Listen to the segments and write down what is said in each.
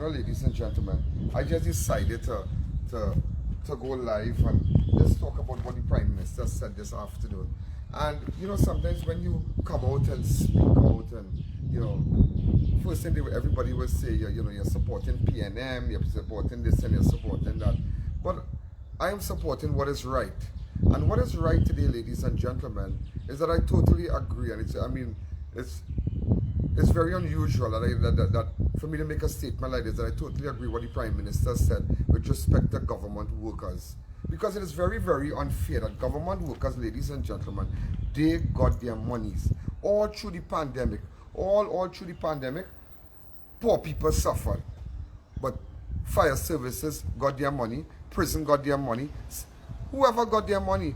ladies and gentlemen, I just decided to go live and let's talk about what the Prime Minister said this afternoon. And sometimes when you come out and speak out, and first thing everybody will say, you're supporting PNM, you're supporting this and you're supporting that. But I am supporting what is right. And what is right today, ladies and gentlemen, is that I totally agree. And it's very unusual that for me to make a statement like this, that I totally agree what the Prime Minister said with respect to government workers. Because it is very, very unfair that government workers, ladies and gentlemen, they got their monies. All through the pandemic, all through the pandemic, poor people suffered. But fire services got their money, prison got their money, whoever got their money,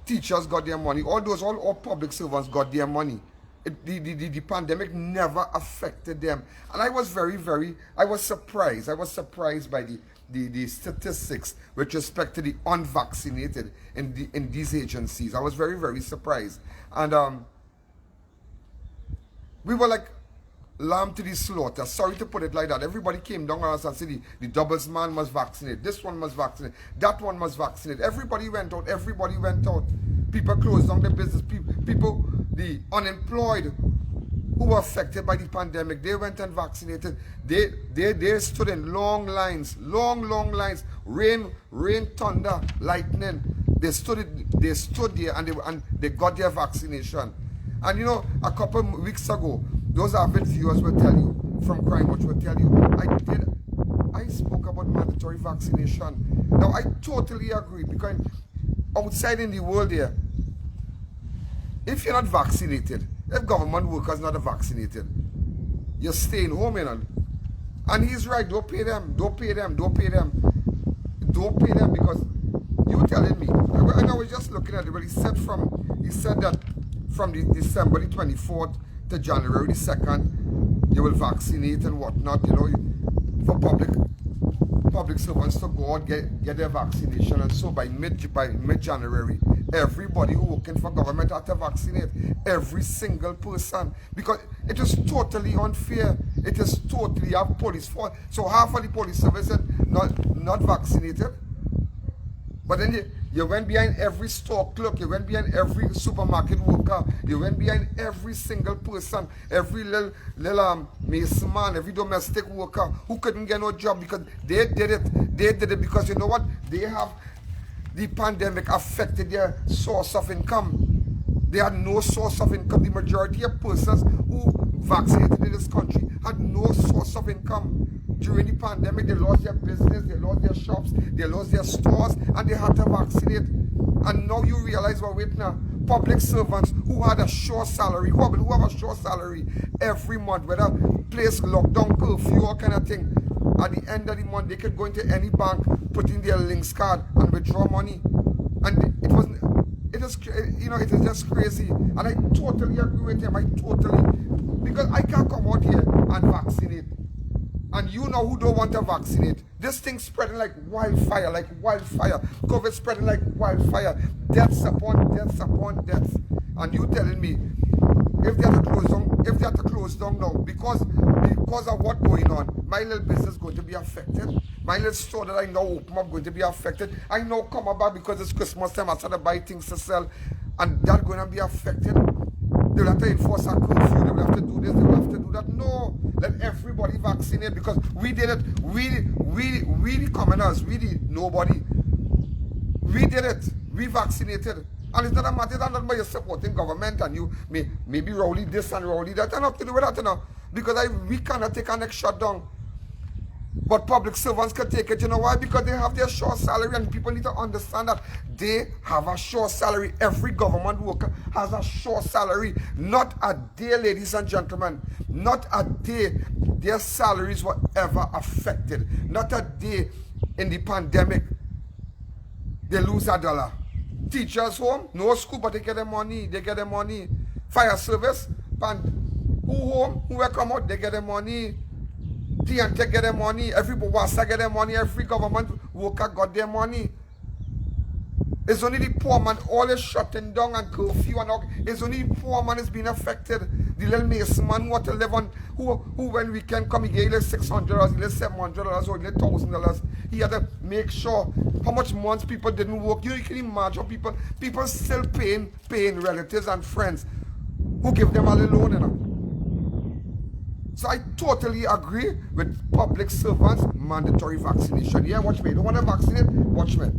teachers got their money, all public servants got their money. The pandemic never affected them. And I was surprised. I was surprised by the statistics with respect to the unvaccinated in these agencies. I was very, very surprised. And we were like lamb to the slaughter. Sorry to put it like that. Everybody came down on us and said the doubles man must vaccinate. This one must vaccinate. That one must vaccinate. Everybody went out. Everybody went out. People closed down their business. People, the unemployed who were affected by the pandemic, they went and vaccinated. They stood in long lines, long lines. Rain, thunder, lightning. They stood there and they got their vaccination. And a couple of weeks ago, those avid viewers will tell you, from Crime Watch will tell you, I spoke about mandatory vaccination. Now, I totally agree, because outside in the world here, if you're not vaccinated, if government workers not vaccinated, you're staying home, And he's right, don't pay them, because you telling me, and I was just looking at it, but he said that from the December the 24th to January the 2nd, you will vaccinate and whatnot, for public servants to go and get their vaccination. And so by mid-January, everybody who working for government had to vaccinate, every single person, because it is totally unfair. It is totally a police fault. So half of the police service is not vaccinated. But then you went behind every store clerk, you went behind every supermarket worker, you went behind every single person, every little mason man, every domestic worker who couldn't get no job, because they did it. They did it because you know what? They have the pandemic affected their source of income. They had no source of income. The majority of persons who vaccinated in this country had no source of income. During the pandemic, they lost their business, they lost their shops, they lost their stores, and they had to vaccinate. And now you realize, well, wait now, public servants who had a sure salary, who have a sure salary every month, whether place lockdown, curfew, all kind of thing, at the end of the month, they could go into any bank, put in their links card, and withdraw money. And it is just crazy. And I totally agree with him. Because I can't come out here and vaccinate. And who don't want to vaccinate. This thing spreading like wildfire. COVID spreading like wildfire. Deaths upon deaths. And you telling me, if they have to close down now, because of what's going on, my little business is going to be affected. My little store that I now open up going to be affected. I now come about because it's Christmas time, I start to buy things to sell, and that's going to be affected. They'll have to enforce a curfew, they'll have to do this, they'll have to do that. No, let everybody vaccinate, because we did it. We the commoners, we the nobody. We did it. We vaccinated. And it's not a matter that by you supporting government and you maybe Rowley this and Rowley that, and nothing to do with that, because we cannot take our next shutdown. But public servants can take it, why? Because they have their sure salary, and people need to understand that they have a sure salary. Every government worker has a sure salary. Not a day, ladies and gentlemen. Not a day their salaries were ever affected. Not a day in the pandemic they lose $1. Teachers home, no school, but they get their money. Fire service, who home, who will come out, they get their money. T&T get their money, every Bowasa get their money, every government worker got their money. It's only the poor man, all is shutting down and curfew and all. It's only the poor man is being affected. The little mason man who want to live on, who when weekend come, he gave like $600, he gave $700, or he gave $1,000. He had to make sure how much months people didn't work. You can imagine people still paying relatives and friends who give them all the loan, you know. So I totally agree with public servants, mandatory vaccination. Yeah, watch me. You don't want to vaccinate? Watch me.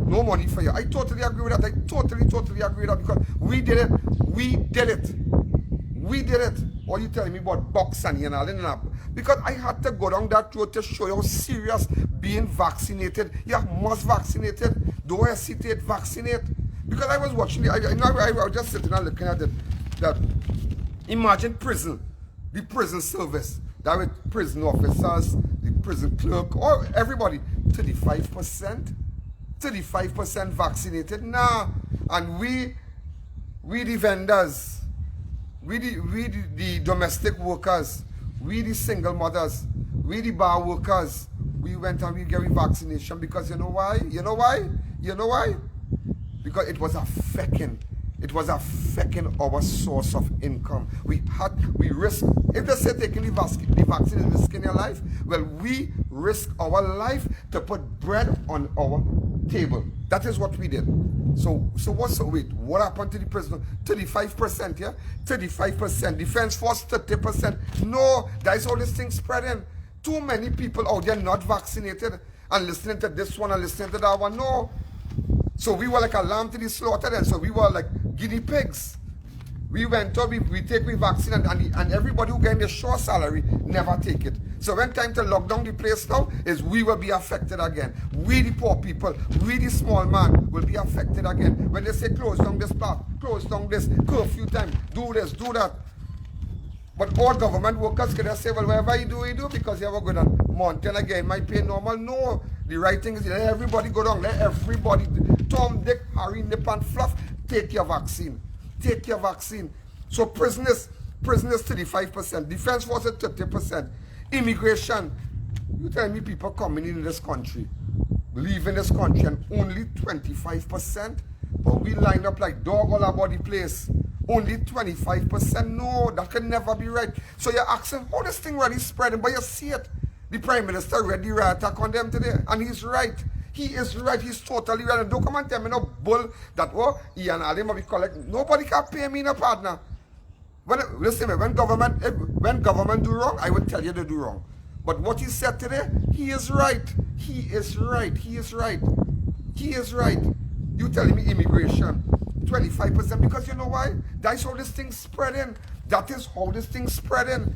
No money for you. I totally agree with that. I totally agree with that because we did it. We did it. We did it. Or you telling me about box and all that? Because I had to go down that road to show you how serious being vaccinated. You must vaccinate it. Don't hesitate, vaccinate. Because I was watching it. I was just sitting and looking at it. That imagine prison. The prison service. That with prison officers, the prison clerk, or everybody. 35%. 35% vaccinated. Nah. And we the vendors, we the domestic workers, we the single mothers, we the bar workers, we went and we gave vaccination because you know why? You know why? You know why? Because it was affecting our source of income. We risk, if they say taking the vaccine is risking your life, well, we risk our life to put bread on our table. That is what we did. So wait, what happened to the prisoner? 35%, yeah? 35%. Defense force, 30%. No, that is how this thing spreading. Too many people out there not vaccinated and listening to this one and listening to that one. No. So we were like a lamb to the slaughter then. So we were like guinea pigs. We went to, we take the vaccine and everybody who getting the short salary never take it. So when time to lock down the place now, is we will be affected again. We the poor people, we the small man will be affected again. When they say close down this park, close down this, curfew time, do this, do that. But all government workers can say, well, whatever you do because you have a good mountain again, might pay normal. No, the right thing is let everybody go down, let everybody, Tom, Dick, Harry, Nip and Fluff, take your vaccine. Take your vaccine. So prisoners 35%, defense force at 30%, immigration. You tell me people coming in this country, leaving this country, and only 25%, but we line up like dog all about the place. Only 25%. No, that can never be right. So you're asking how this thing really spreading, but you see it. The Prime Minister read the right attack on them today, and he's right. He is right. He's totally right. And don't come and tell me no bull that, oh, I.A.N must be collect. Nobody can pay me no partner. Listen, when government do wrong, I will tell you they do wrong. But what he said today, he is right. He is right. He is right. He is right. You telling me immigration, 25%, because you know why? That's how this thing's spreading. That is how this thing's spreading.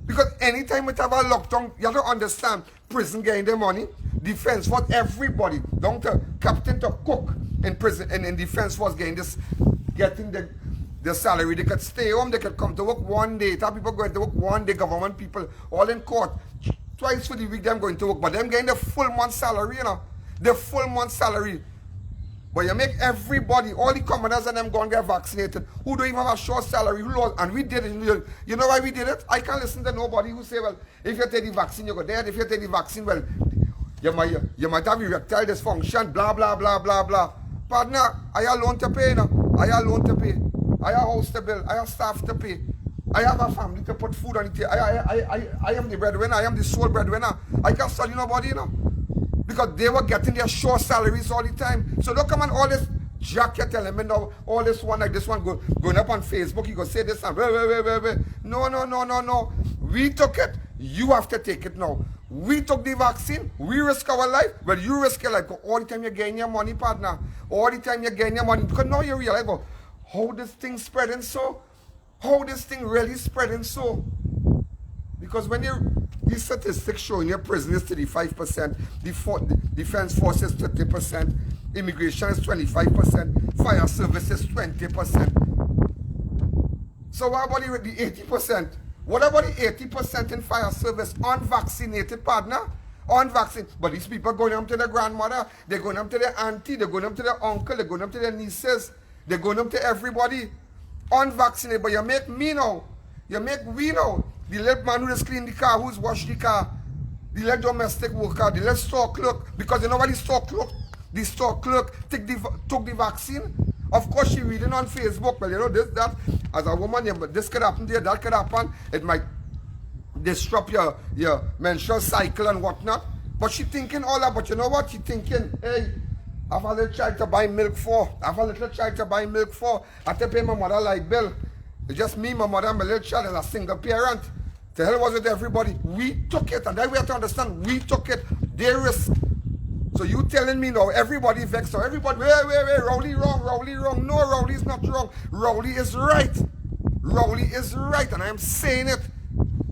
Because anytime we have a lockdown, you have to understand, prison getting the money, defense force, everybody, down to captain to cook in prison and in defense force getting the salary. They could stay home, they could come to work one day. Some people going to work one day, government people, all in court. Twice for the week them going to work, but them getting the full month salary, you know. The full month salary. But you make everybody, all the commoners and them go and get vaccinated, who don't even have a short salary, who lost, and we did it. You know why we did it? I can't listen to nobody who say, well, if you take the vaccine, you go there. If you take the vaccine, well, you might have erectile dysfunction, blah, blah, blah, blah, blah. Partner, I have loan to pay now. I have loan to pay. I have house to build. I have staff to pay. I have a family to put food on the table. I am the breadwinner. I am the sole breadwinner. I can't study nobody, you know. Because they were getting their short salaries all the time. So don't come on all this jack you're telling me now, all this one like this one going up on Facebook, you go say this and wait. No. We took it, you have to take it now. We took the vaccine, we risk our life, well you risk your life. All the time you're getting your money, partner. All the time you're getting your money. Because now you realize, well, how this thing spreading so? How this thing really spreading so? Because when these statistics showing your prison is 35%, defense force is 30%, immigration is 25%, fire service is 20%. So what about the 80%? What about the 80% in fire service? Unvaccinated, partner? Unvaccinated. But these people going up to their grandmother, they're going up to their auntie, they're going up to their uncle, they're going up to their nieces, they're going up to everybody. Unvaccinated. But you make me now. You make we now. The little man who just clean the car, who's wash the car, the little domestic worker, the little store clerk, because you know what the store clerk The store clerk took the vaccine. Of course, she reading on Facebook, well, you know, this, that. As a woman, this could happen there, that could happen. It might disrupt your menstrual cycle and whatnot. But she thinking all that. But you know what? She thinking, hey, I have a little child to buy milk for. I have a little child to buy milk for. I have to pay my mother light bill. It's just me, my mother, and my little child, and a single parent. The hell was it everybody? We took it, and then we have to understand, we took it. They risk. So you telling me now, everybody vexed, so everybody, wait, Rowley wrong, Rowley wrong. No, Rowley is not wrong. Rowley is right. Rowley is right, and I am saying it.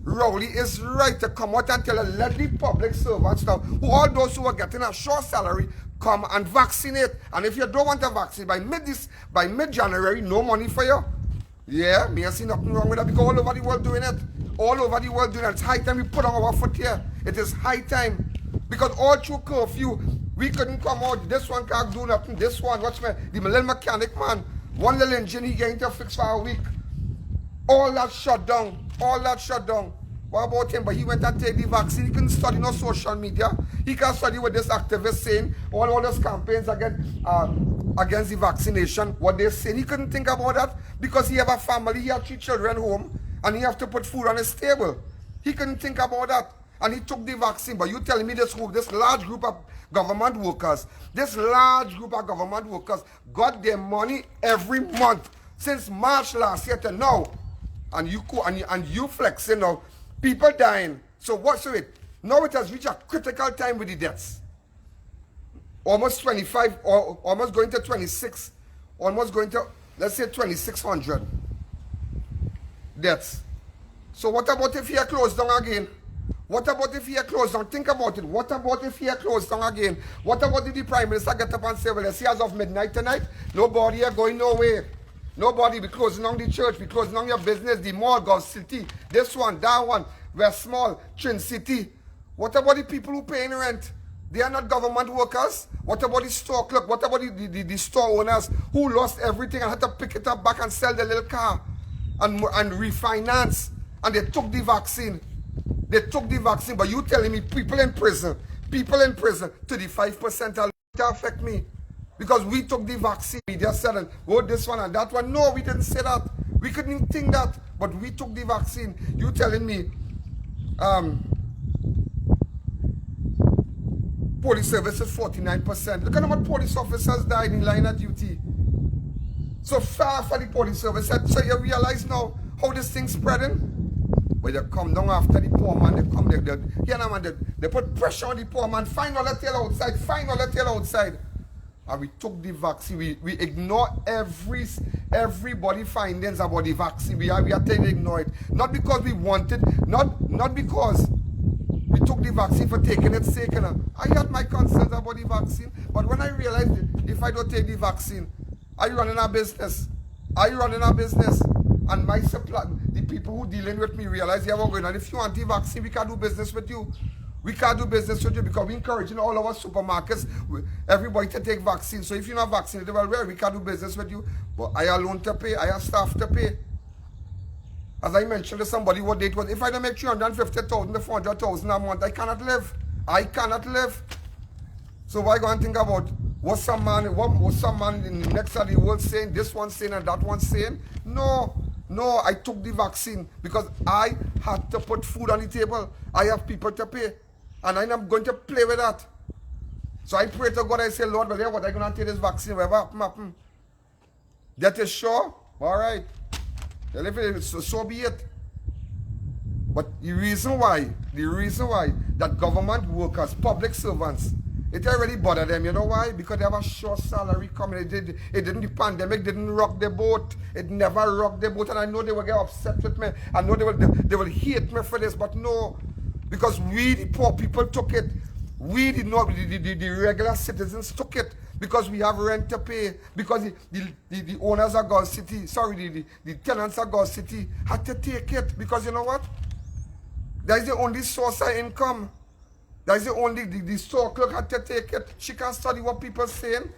Rowley is right to come out and tell her, let the public servants now, all those who are getting a short salary, come and vaccinate. And if you don't want a vaccine by mid-January, no money for you. Yeah, me I see nothing wrong with that because all over the world doing it. All over the world doing it. It's high time we put on our foot here. It is high time. Because all through curfew, we couldn't come out. This one can't do nothing. This one, watch me, the little mechanic man, one little engine he getting to fix for a week. All that shut down. All that shut down. What about him? But he went and take the vaccine. He couldn't study no social media. He can't study what this activist saying. All those campaigns against the vaccination. What they're saying. He couldn't think about that because he have a family. He had 3 children home. And he have to put food on his table. He couldn't think about that. And he took the vaccine. But you telling me this large group of government workers, got their money every month since March last year to now. And you flexing now. People dying. So what's it? Now it has reached a critical time with the deaths. Almost 25, or almost going to 26, almost going to, let's say 2,600 deaths. So what about if he are closed down again? What about if he are closed down? Think about it. What about if he are closed down again? What about if the Prime Minister get up and say, well, let's see, as of midnight tonight, nobody are going nowhere. Nobody be closing down the church, be closing down your business, the mall, Gulf City, this one, that one, West Mall, Trin City. What about the people who paying rent? They are not government workers. What about the store clerk? What about the store owners who lost everything and had to pick it up back and sell their little car and refinance? And they took the vaccine. They took the vaccine, but you telling me people in prison, to the 5% will affect me. Because we took the vaccine, we just said, oh, this one and that one. No, we didn't say that. We couldn't even think that. But we took the vaccine. You telling me, police service is 49%. Look at how many police officers died in line of duty. So far for the police service. So you realize now how this thing's spreading? But they come down after the poor man. They put pressure on the poor man. Find all the tail outside. And we took the vaccine. We ignore everybody findings about the vaccine. We are to ignore it. Not because we wanted, not because we took the vaccine for taking its sake. I had my concerns about the vaccine, but when I realized if I don't take the vaccine, are you running a business? And my supply, the people who dealing with me realize, yeah, we're going on. If you want the vaccine, we can't do business with you. We can't do business with you because we're encouraging all our supermarkets, everybody to take vaccine. So if you're not vaccinated, well, we can't do business with you. But I have loan to pay, I have staff to pay. As I mentioned to somebody what date was, if I don't make 350,000 to 400,000 a month, I cannot live. So why go and think about what some man in the next side of the world saying, this one saying and that one saying? No, I took the vaccine because I had to put food on the table. I have people to pay. And I'm not going to play with that. So I pray to God, I say, Lord, well, yeah, what I'm going to take this vaccine, whatever happen. That is sure? All right. Well, if it is, so be it. But the reason why that government workers, public servants, it already bothered them. You know why? Because they have a short salary coming. The pandemic didn't rock the boat. It never rocked the boat. And I know they will get upset with me. I know they will hate me for this. But no. Because we, the poor people, took it. We did not, the regular citizens took it. Because we have rent to pay. Because the owners of Gulf City, the tenants of Gulf City had to take it. Because you know what? That is the only source of income. That's the only, the store clerk had to take it. She can't study what people are saying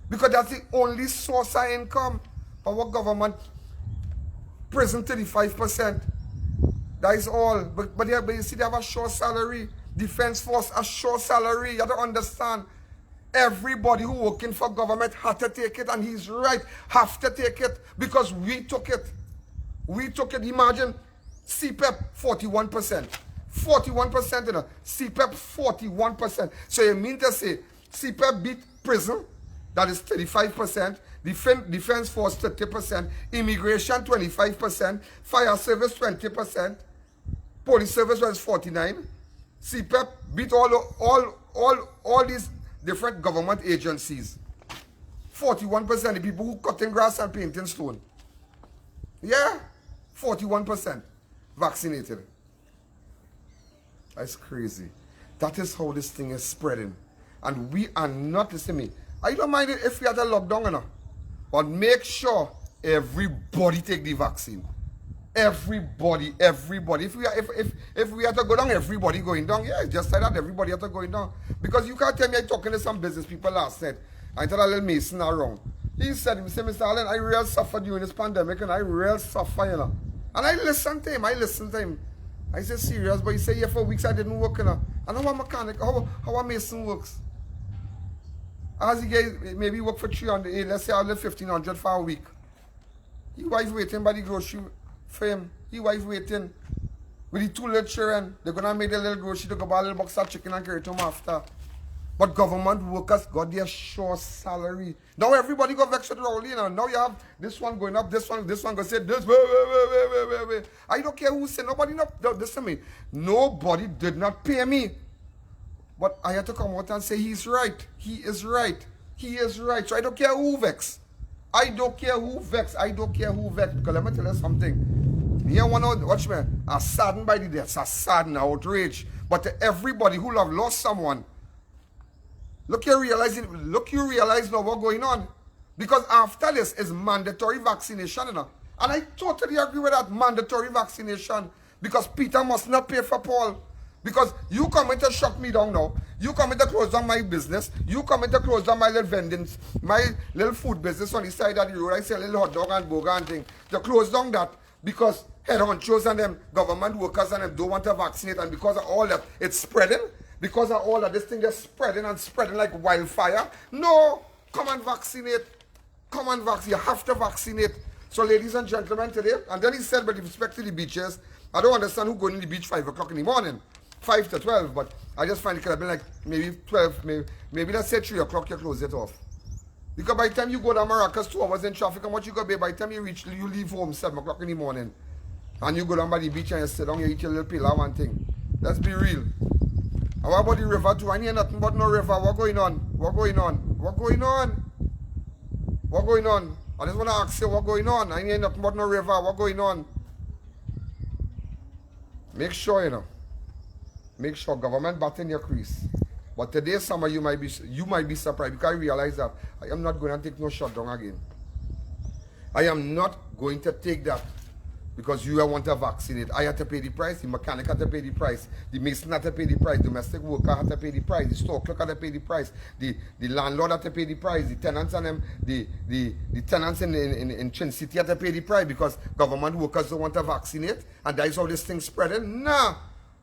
because that's the only source of income. Our government, prison 35%. That is all. But you see, they have a short salary. Defense force, a short salary. You have to understand. everybody who working for government had to take it, and he's right, have to take it, because we took it. We took it. Imagine Cepep 41%. 41%, you know. Cepep 41%. So you mean to say Cepep beat prison, that is 35%, defense force 30%, immigration 25%, fire service 20%, police service was 49%. Cepep beat all these different government agencies. 41% the people who cutting grass and painting stone. Yeah, 41% vaccinated. That's crazy. That is how this thing is spreading. And we are not, listen to me, I don't mind it if we had a lockdown, you know, but make sure everybody take the vaccine. Everybody. If we have to go down, everybody going down. Yeah, just like that, everybody have to go down. Because you can't tell me I'm talking to some business people last night. I tell a little Mason around. He said, Mr. Allen, I really suffered during this pandemic, and I really suffer, you know. And I listened to him. I said, serious? But he said, yeah, for weeks I didn't work, you know. I know how a mechanic, how a mason works. As he gets, maybe work for 300, let's say I'll live 1,500 for a week. His wife waiting by the grocery for him. His wife waiting. With the 2 little children, they're going to make the little grocery to go buy a little box of chicken and carry it home after. But government workers got their sure salary. Now everybody got vexed with Rowley, you know. Now you have this one going up, this one going to say this. Wait. I don't care who said, nobody, no, listen to me. Nobody did not pay me. But I had to come out and say he's right. He is right. He is right. So I don't care who vex. I don't care who vex. Because let me tell you something. You want to watch me. I'm saddened by the deaths. I'm saddened, outraged. But to everybody who have lost someone, look, you realize now what's going on. Because after this is mandatory vaccination, you know. And I totally agree with that, mandatory vaccination. Because Peter must not pay for Paul. Because you come in to shut me down now. You come in to close down my business. You come in to close down my little vending, my little food business on the side of the road. I sell a little hot dog and burger and thing. To close down that because head honchos and them government workers and them don't want to vaccinate. And because of all that, it's spreading. Because of all that, this thing is spreading and spreading like wildfire. No, come and vaccinate. Come and vaccinate. You have to vaccinate. So ladies and gentlemen, today, and then he said with respect to the beaches, I don't understand who going to the beach 5 o'clock in the morning. 5 to 12, but I just find it could have been like maybe 12, maybe let's say 3 o'clock you close it off. Because by the time you go to Maracas 2 hours in traffic, how much you got to pay? By the time you leave home 7 o'clock in the morning, and you go down by the beach and you sit down, you eat your little pillar one thing. Let's be real. And what about the river too? I hear nothing but no river. What going on? I just want to ask you what going on. I hear nothing but no river. What going on? Make sure, you know. Make sure government batten your crease. But today, some of you might be surprised because I realize that I am not going to take no shutdown again. I am not going to take that because you want to vaccinate. I had to pay the price. The mechanic had to pay the price. The mason had to pay the price. Domestic worker had to pay the price. The store clerk had to pay the price. The landlord had to pay the price. The tenants and them, the tenants in Chin City had to pay the price because government workers don't want to vaccinate. And that is how this thing spreading. Nah.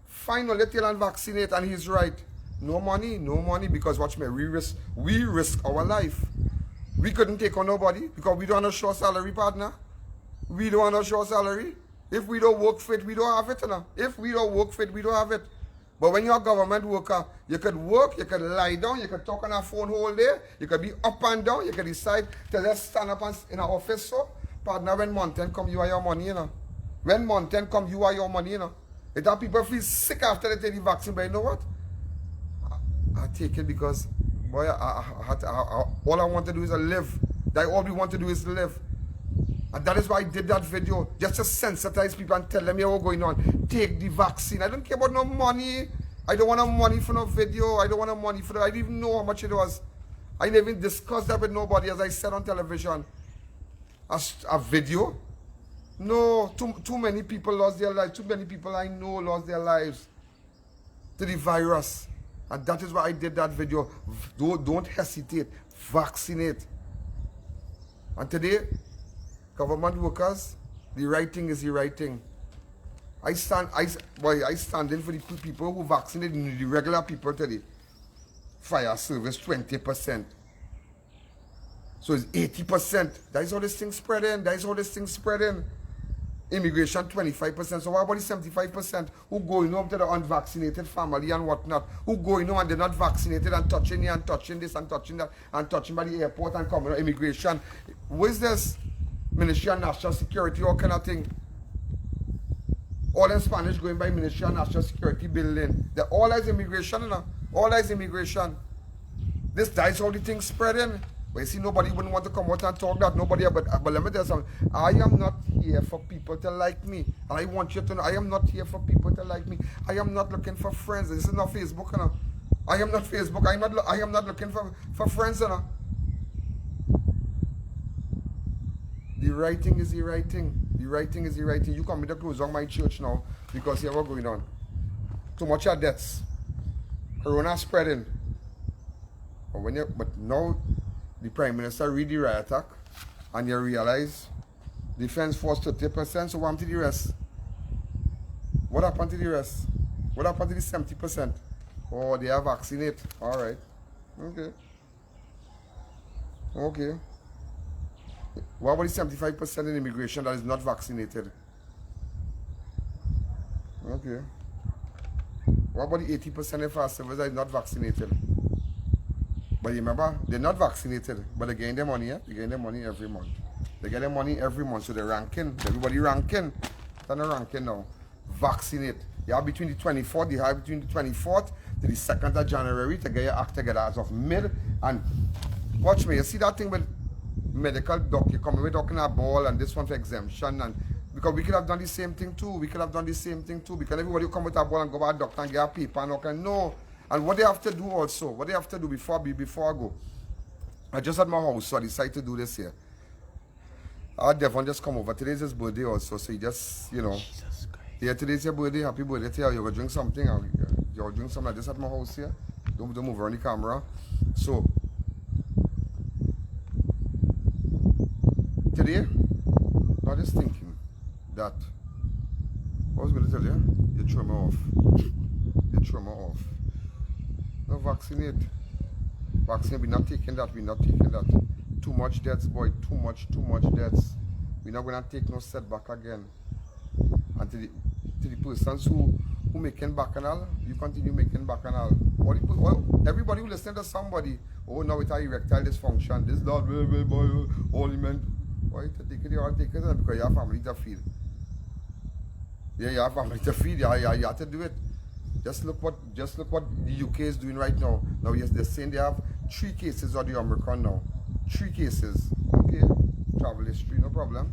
Finally, tell and vaccinate, and he's right. No money, because watch me, we risk our life. We couldn't take on nobody because we don't have a short salary, partner. We don't have a short salary. If we don't work fit, we don't have it. You know? If we don't work fit, we don't have it. But when you're a government worker, you could work, you could lie down, you could talk on a phone whole day, you could be up and down, you could decide to just stand up in an office. So, partner, when month end come, you are your money, you know. When month end come, you are your money, you know. If that people feel sick after they take the vaccine, but you know what? I take it because, boy, all I want to do is live. That all we want to do is live. And that is why I did that video, just to sensitize people and tell them, yeah, what's going on. Take the vaccine. I don't care about no money. I don't want no money for no video. I don't want no money for that. I didn't even know how much it was. I didn't even discuss that with nobody, as I said on television. A video. No, too many people lost their lives. Too many people I know lost their lives to the virus. And that is why I did that video. Don't hesitate. Vaccinate. And today, government workers, the right thing is the right thing. I stand in for the people who vaccinate, the regular people today. Fire service 20%. So it's 80%. That is how this thing spreading. That is how this thing spreading. Immigration 25%. So what about the 75% who going home to the unvaccinated family and whatnot? Who going home and they're not vaccinated and touching here and touching this and touching that and touching by the airport and coming to immigration? What is this? Ministry of National Security, all kind of thing. All in Spanish going by Ministry of National Security building. They're all as immigration, you know? All as immigration. That is how the thing spreading. But you see, nobody wouldn't want to come out and talk that. Nobody, but let me tell you something. I am not here for people to like me. And I want you to know, I am not here for people to like me. I am not looking for friends. This is not Facebook, you know. I am not Facebook. I am not looking for friends, you know. The writing is the writing. The writing is the writing. You come with the close on my church now because you have what's going on. Too much of deaths. Corona spreading. But now the Prime Minister read the riot act and you realize defense force 30%, so what happened to the rest? What happened to the rest? What happened to the 70%? Oh, they are vaccinated. Alright. Okay. Okay. What about the 75% in immigration that is not vaccinated? Okay. What about the 80% of our civils that is not vaccinated? But you remember, they're not vaccinated, but they're getting their money, yeah? They're getting their money every month. They get their money every month, so they're ranking. Everybody ranking. They're not ranking now. Vaccinate. You have between the 24th, you have between the 24th to the 2nd of January to get your act together as of mid. And watch me, you see that thing with medical doc, you come with talking a ball and this one for exemption, and because we could have done the same thing too. We could have done the same thing too. Because everybody come with a ball and go by a doctor and get a paper and okay, no. And what they have to do also, what they have to do before I go, I just had my house, so I decided to do this here. Devon just come over. Today's his birthday also, so he just, you know. Jesus Christ. Yeah, today's your birthday. Happy birthday to you. You're going to drink something. You're drink something. I just had my house here. Don't move around the camera. So, today, I was thinking that, what was I going to tell you? You throw me off. You throw me off. No, vaccinate. Vaccine, we're not taking that. We're not taking that. Too much deaths, boy. Too much deaths. We're not going to take no setback again. And to the persons who making bacchanal, you continue making bacchanal. Everybody who listen to somebody, oh, now it's a erectile dysfunction. This, that, only men. Why to take it? You all take it because you have family to feed. Yeah, you have family to feed. You have to do it. Just look what the UK is doing right now. Now, yes, they're saying they have 3 cases of the Omicron now. 3 cases. Okay, travel history, no problem.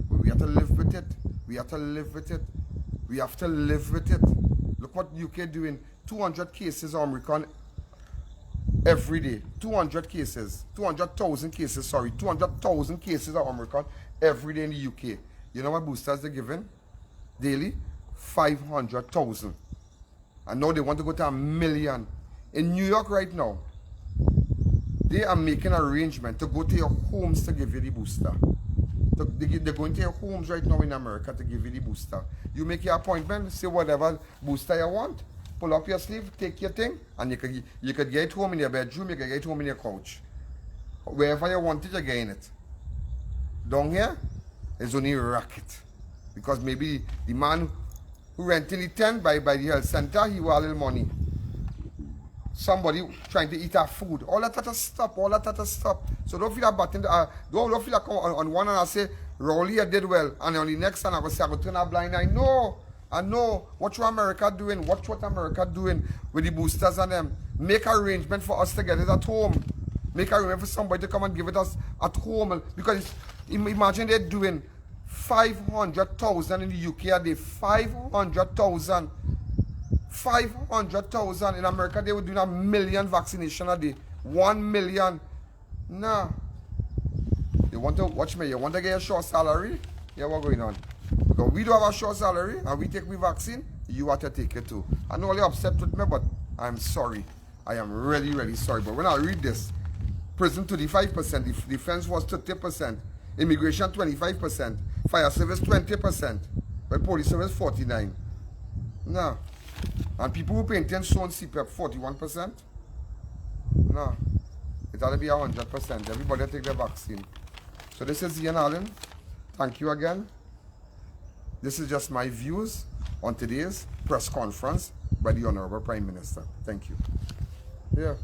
But we have to live with it. We have to live with it. We have to live with it. Look what UK doing. 200 cases of Omicron every day. 200 cases. 200,000 cases, sorry. 200,000 cases of Omicron every day in the UK. You know what boosters they're giving? Daily? 500,000. And now they want to go to 1 million. In New York right now, they are making an arrangement to go to your homes to give you the booster. They're going to your homes right now in America to give you the booster. You make your appointment, say whatever booster you want, pull up your sleeve, take your thing, and you could get it home in your bedroom, you could get it home in your couch. Wherever you want it, you're getting it. Down here, it's only a racket. Because maybe the man who renting the tent by the health center, he want a little money. Somebody trying to eat our food. All that to stop. All that to stop. So don't feel that button. Don't feel like on one and I say, Rowley, I did well. And on the next one I go say, I go turn a blind eye. No. I know. Watch what America doing. Watch what America doing with the boosters and them. Make arrangement for us to get it at home. Make arrangement for somebody to come and give it us at home. Because imagine they're doing 500,000 in the UK a day. 500,000. 500,000 in America. They were doing 1 million vaccination a day. 1 million. Nah. You want to watch me? You want to get a short salary? Yeah, what's going on? Because we do have a short salary and we take the vaccine. You have to take it too. I know you're upset with me, but I'm sorry. I am really, really sorry. But when I read this, prison 35%, defense was 30%, immigration 25%, fire service 20%, but police service 49%. Nah. And people who pay attention on Cepep 41%. No. It ought to be 100%. Everybody take the vaccine. So this is Ian Allen. Thank you again. This is just my views on today's press conference by the Honorable Prime Minister. Thank you. Yeah.